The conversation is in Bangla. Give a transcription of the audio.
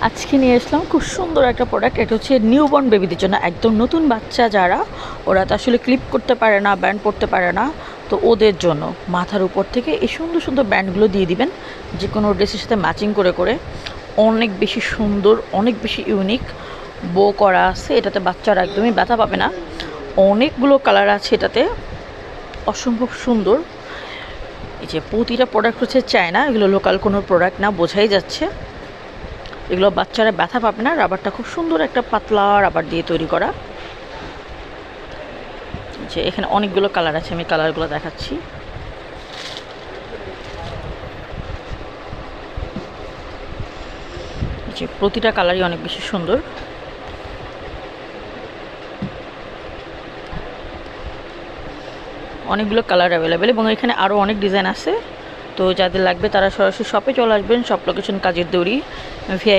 আজকে নিয়ে আসলাম খুব সুন্দর একটা প্রোডাক্ট। এটা হচ্ছে নিউবর্ন বেবিদের জন্য, একদম নতুন বাচ্চা যারা, ওরা তো আসলে ক্লিপ করতে পারে না, ব্যান্ড পরতে পারে না, তো ওদের জন্য মাথার উপর থেকে এই সুন্দর সুন্দর ব্যান্ডগুলো দিয়ে দিবেন যে কোনো ড্রেসের সাথে ম্যাচিং করে করে। অনেক বেশি সুন্দর, অনেক বেশি ইউনিক বো করা আছে এটাতে, বাচ্চারা একদমই ব্যথা পাবে না। অনেকগুলো কালার আছে এটাতে, অসম্ভব সুন্দর। এই যে প্রতিটা প্রোডাক্ট হচ্ছে চায়না, এগুলো লোকাল কোনো প্রোডাক্ট না, বোঝাই যাচ্ছে। এগুলো বাচ্চারা ব্যথা পাবে না। রাবারটা খুব সুন্দর একটা পাতলা রাবার দিয়ে তৈরি করা। যে এখানে অনেকগুলো কালার আছে, আমি কালারগুলো দেখাচ্ছি। যে প্রতিটা কালারই অনেক বেশি সুন্দর। অনেকগুলো কালার অ্যাভেলেবেল এবং এখানে আরও অনেক ডিজাইন আছে। তো যাদের লাগবে তারা সরাসরি শপে চলে আসবেন। শপ লোকেশন কাজের দৌড়ি, ভিআই